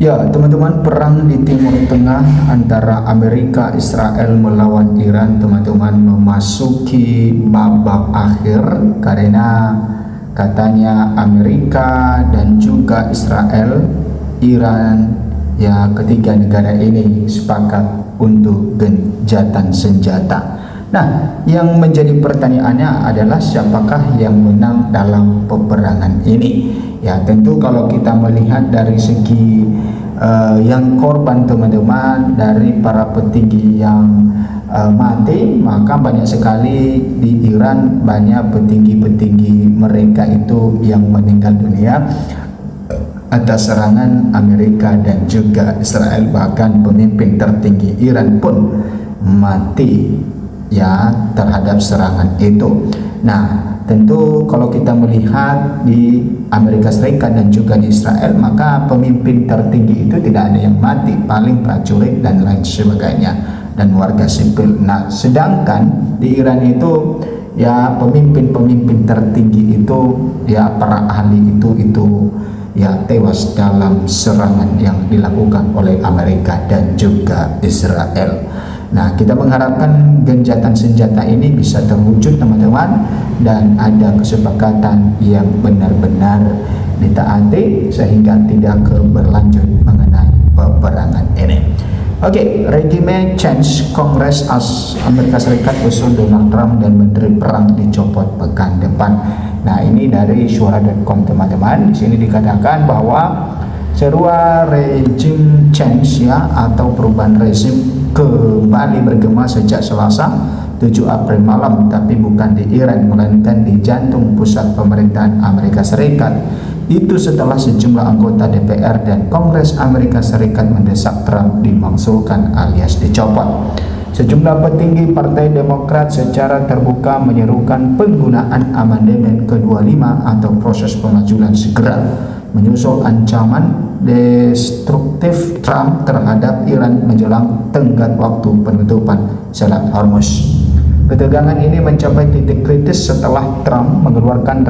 Ya, teman-teman, perang di Timur Tengah antara Amerika Israel melawan Iran, teman-teman, memasuki babak akhir karena katanya Amerika dan juga Israel, Iran, ya ketiga negara ini sepakat untuk gencatan senjata. Nah, yang menjadi pertanyaannya adalah siapakah yang menang dalam peperangan ini? Ya, tentu kalau kita melihat dari segi yang korban, teman-teman, dari para petinggi yang mati, maka banyak sekali di Iran banyak petinggi-petinggi mereka itu yang meninggal dunia atas serangan Amerika dan juga Israel. Bahkan pemimpin tertinggi Iran pun mati ya terhadap serangan itu. Nah, tentu kalau kita melihat di Amerika Serikat dan juga di Israel, maka pemimpin tertinggi itu tidak ada yang mati, paling prajurit dan lain sebagainya, dan warga sipil. Nah, sedangkan di Iran itu ya pemimpin-pemimpin tertinggi itu ya para ahli itu ya tewas dalam serangan yang dilakukan oleh Amerika dan juga Israel. Nah, kita mengharapkan gencatan senjata ini bisa terwujud, teman-teman, dan ada kesepakatan yang benar-benar ditaati sehingga tidak berlanjut mengenai peperangan ini. Oke, regime change, Kongres Amerika Serikat usul Donald Trump dan Menteri Perang dicopot pekan depan. Nah, ini dari suara.com, teman-teman. Di sini dikatakan bahwa seruan regime change ya atau perubahan rezim kembali bergema sejak Selasa 7 April malam, tapi bukan di Iran melainkan di jantung pusat pemerintahan Amerika Serikat. Itu setelah sejumlah anggota DPR dan Kongres Amerika Serikat mendesak Trump dimangsulkan alias dicopot. Sejumlah petinggi Partai Demokrat secara terbuka menyerukan penggunaan amandemen ke-25 atau proses pemajulan segera menyusul ancaman destruktif Trump terhadap Iran menjelang tenggat waktu penutupan Selat Hormuz. Ketegangan ini mencapai titik kritis setelah Trump mengeluarkan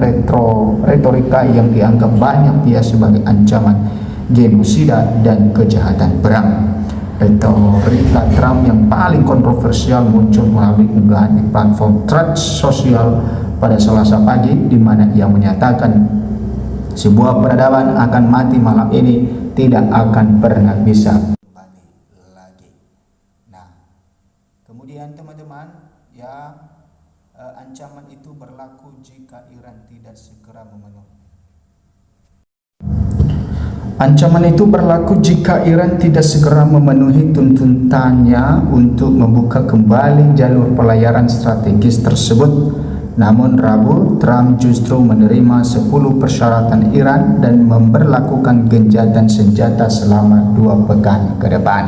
retorika yang dianggap banyak pihak sebagai ancaman genosida dan kejahatan perang. Retorika Trump yang paling kontroversial muncul melalui unggahan di platform Truth Social pada Selasa pagi, di mana ia menyatakan sebuah peradaban akan mati malam ini, tidak akan pernah bisa kembali lagi. Nah, kemudian teman-teman, ya ancaman itu berlaku jika Iran tidak segera memenuhi. Ancaman itu berlaku jika Iran tidak segera memenuhi tuntutannya untuk membuka kembali jalur pelayaran strategis tersebut. Namun Rabu, Trump justru menerima 10 persyaratan Iran dan memberlakukan gencatan senjata selama 2 pekan ke depan.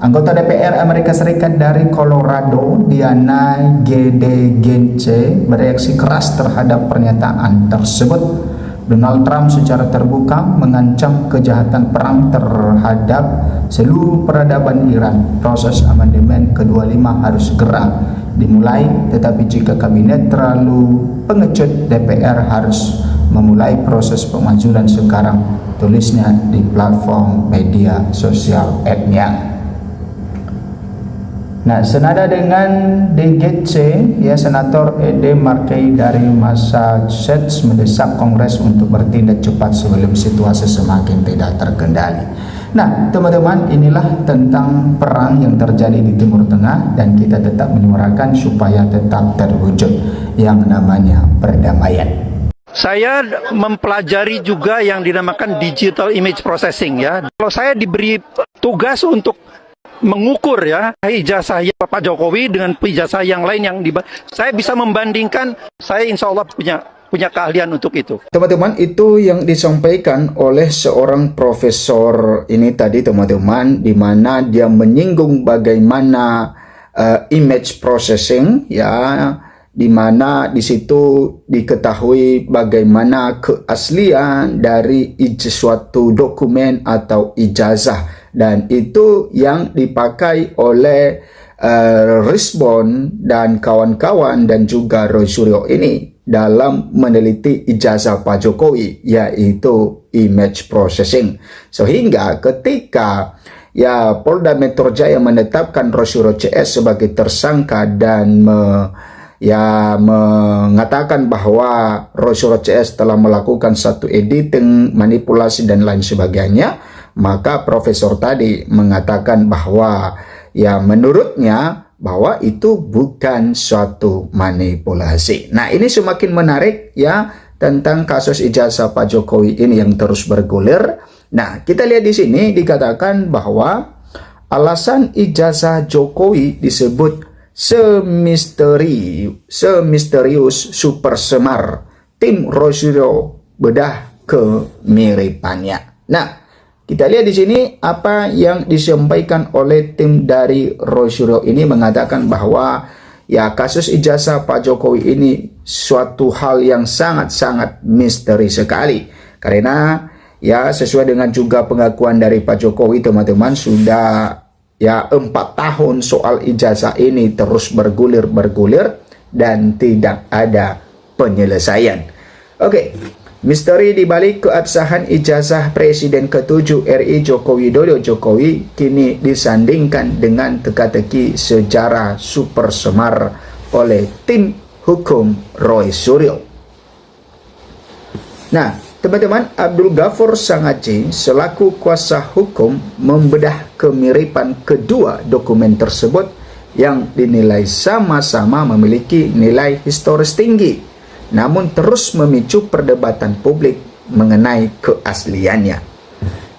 Anggota DPR Amerika Serikat dari Colorado, Diana Gence, bereaksi keras terhadap pernyataan tersebut. Donald Trump secara terbuka mengancam kejahatan perang terhadap seluruh peradaban Iran. Proses amandemen ke-25 harus segera dimulai, tetapi jika kabinet terlalu pengecut, DPR harus memulai proses pemajulan sekarang, tulisnya di platform media sosial X-nya. Nah, senada dengan DGC, ya, Senator Ed Markey dari Massachusetts mendesak Kongres untuk bertindak cepat sebelum situasi semakin tidak terkendali. Nah, teman-teman, inilah tentang perang yang terjadi di Timur Tengah, dan kita tetap menyuarakan supaya tetap terwujud yang namanya perdamaian. Saya mempelajari juga yang dinamakan digital image processing ya. Kalau saya diberi tugas untuk mengukur ya ijazah Pak Jokowi dengan ijazah yang lain yang saya bisa membandingkan, saya insya Allah punya keahlian untuk itu. Teman-teman, itu yang disampaikan oleh seorang profesor ini tadi, teman-teman, di mana dia menyinggung bagaimana image processing ya, di mana di situ diketahui bagaimana keaslian dari suatu dokumen atau ijazah, dan itu yang dipakai oleh Risbon dan kawan-kawan dan juga Roy Suryo ini. dalam meneliti ijazah Pak Jokowi, yaitu image processing. Sehingga ketika Polda Metro Jaya menetapkan Rosyuro CS sebagai tersangka dan mengatakan bahwa Rosyuro CS telah melakukan satu editing, manipulasi dan lain sebagainya, maka profesor tadi mengatakan bahwa menurutnya bahwa itu bukan suatu manipulasi. Nah, ini semakin menarik tentang kasus ijazah Pak Jokowi ini yang terus bergulir. Nah, kita lihat di sini dikatakan bahwa alasan ijazah Jokowi disebut semisterius super semar tim Rosyuro bedah kemiripannya. Nah, kita lihat di sini apa yang disampaikan oleh tim dari Rosyuro ini, mengatakan bahwa kasus ijazah Pak Jokowi ini suatu hal yang sangat-sangat misteri sekali. Karena sesuai dengan juga pengakuan dari Pak Jokowi, teman-teman, sudah 4 tahun soal ijazah ini terus bergulir dan tidak ada penyelesaian. Oke. Misteri dibalik keabsahan ijazah Presiden ke-7 RI Joko Widodo Jokowi kini disandingkan dengan teka-teki sejarah super semar oleh tim hukum Roy Suryo. Nah, teman-teman, Abdul Ghafur Sangaji selaku kuasa hukum membedah kemiripan kedua dokumen tersebut yang dinilai sama-sama memiliki nilai historis tinggi, namun terus memicu perdebatan publik mengenai keasliannya.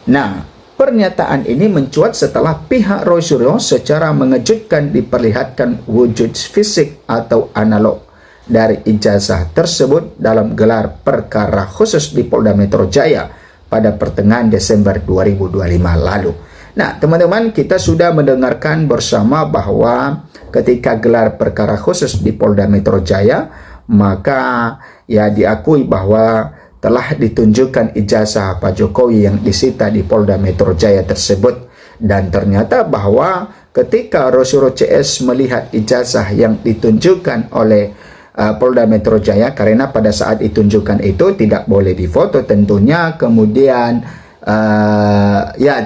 Nah, pernyataan ini mencuat setelah pihak Roy Suryo secara mengejutkan diperlihatkan wujud fisik atau analog dari ijazah tersebut dalam gelar perkara khusus di Polda Metro Jaya pada pertengahan Desember 2025 lalu. Nah, teman-teman, kita sudah mendengarkan bersama bahwa ketika gelar perkara khusus di Polda Metro Jaya, maka diakui bahwa telah ditunjukkan ijazah Pak Jokowi yang disita di Polda Metro Jaya tersebut. Dan ternyata bahwa ketika Rosyuro CS melihat ijazah yang ditunjukkan oleh Polda Metro Jaya, karena pada saat ditunjukkan itu tidak boleh difoto tentunya, kemudian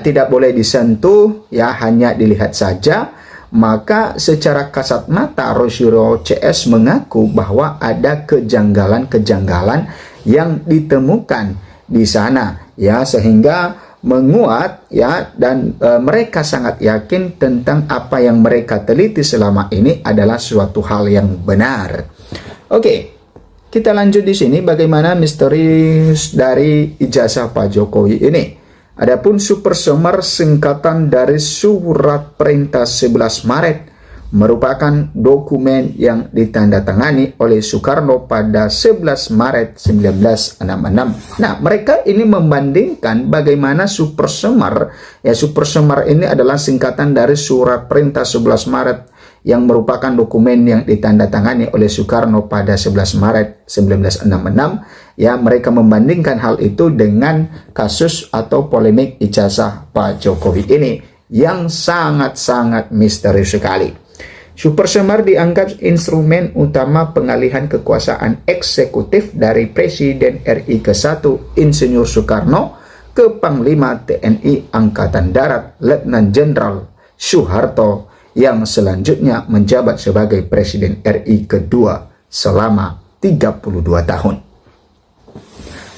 tidak boleh disentuh, hanya dilihat saja. Maka secara kasat mata Rosyuro CS mengaku bahwa ada kejanggalan-kejanggalan yang ditemukan di sana, sehingga menguat dan mereka sangat yakin tentang apa yang mereka teliti selama ini adalah suatu hal yang benar. Oke, kita lanjut di sini bagaimana misteri dari ijazah Pak Jokowi ini. Adapun super semar singkatan dari surat perintah 11 Maret merupakan dokumen yang ditandatangani oleh Soekarno pada 11 Maret 1966. Nah, mereka ini membandingkan bagaimana super semar. Super semar ini adalah singkatan dari surat perintah 11 Maret yang merupakan dokumen yang ditandatangani oleh Soekarno pada 11 Maret 1966. Mereka membandingkan hal itu dengan kasus atau polemik ijazah Pak Jokowi ini yang sangat-sangat misteri sekali. Super semar dianggap instrumen utama pengalihan kekuasaan eksekutif dari Presiden RI ke-1 Insinyur Soekarno ke Panglima TNI Angkatan Darat Letnan Jenderal Soeharto yang selanjutnya menjabat sebagai Presiden RI kedua selama 32 tahun.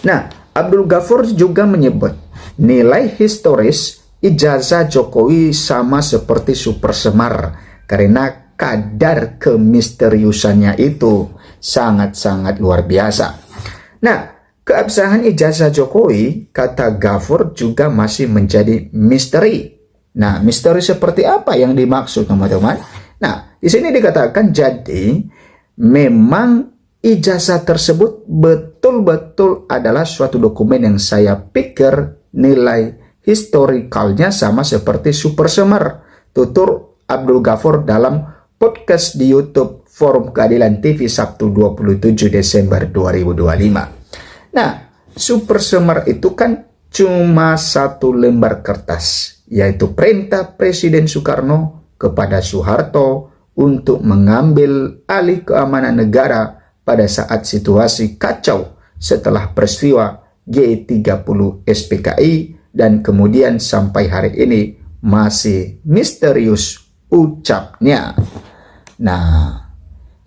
Nah, Abdul Ghafur juga menyebut nilai historis ijazah Jokowi sama seperti super semar karena kadar kemisteriusannya itu sangat-sangat luar biasa. Nah, keabsahan ijazah Jokowi, kata Ghafur, juga masih menjadi misteri. Nah, misteri seperti apa yang dimaksud, teman-teman? Nah, di sini dikatakan jadi memang ijazah tersebut betul-betul adalah suatu dokumen yang saya pikir nilai historikalnya sama seperti super semar, tutur Abdul Ghafur dalam podcast di YouTube Forum Keadilan TV Sabtu 27 Desember 2025. Nah, super semar itu kan cuma satu lembar kertas, yaitu perintah Presiden Soekarno kepada Soeharto untuk mengambil alih keamanan negara pada saat situasi kacau setelah peristiwa G30 SPKI dan kemudian sampai hari ini masih misterius ucapnya. Nah,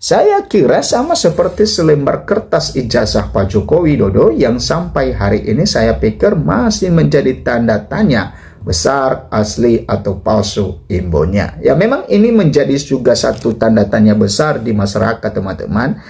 saya kira sama seperti selembar kertas ijazah Pak Joko Widodo yang sampai hari ini saya pikir masih menjadi tanda tanya besar, asli atau palsu imbonya. Ya memang ini menjadi juga satu tanda tanya besar di masyarakat teman-teman.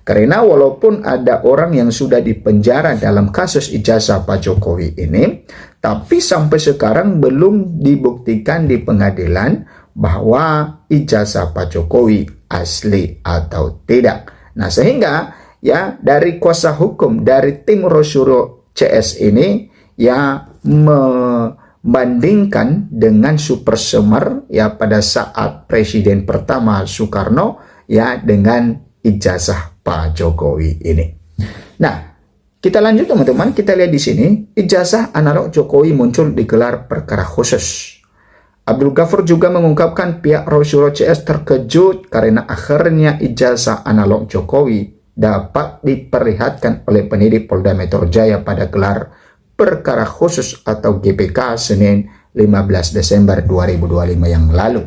Karena walaupun ada orang yang sudah dipenjara dalam kasus ijazah Pak Jokowi ini, tapi sampai sekarang belum dibuktikan di pengadilan bahwa ijazah Pak Jokowi asli atau tidak. Nah sehingga ya dari kuasa hukum dari tim Rosyuro CS ini ya membandingkan dengan Super Semar ya pada saat Presiden pertama Soekarno ya dengan ijazah Pak Jokowi ini. Nah, kita lanjut teman-teman, kita lihat di sini ijazah analog Jokowi muncul di gelar perkara khusus. Abdul Ghafur juga mengungkapkan pihak Rosyuro CS terkejut karena akhirnya ijazah analog Jokowi dapat diperlihatkan oleh penyidik Polda Metro Jaya pada gelar perkara khusus atau GPK Senin 15 Desember 2025 yang lalu.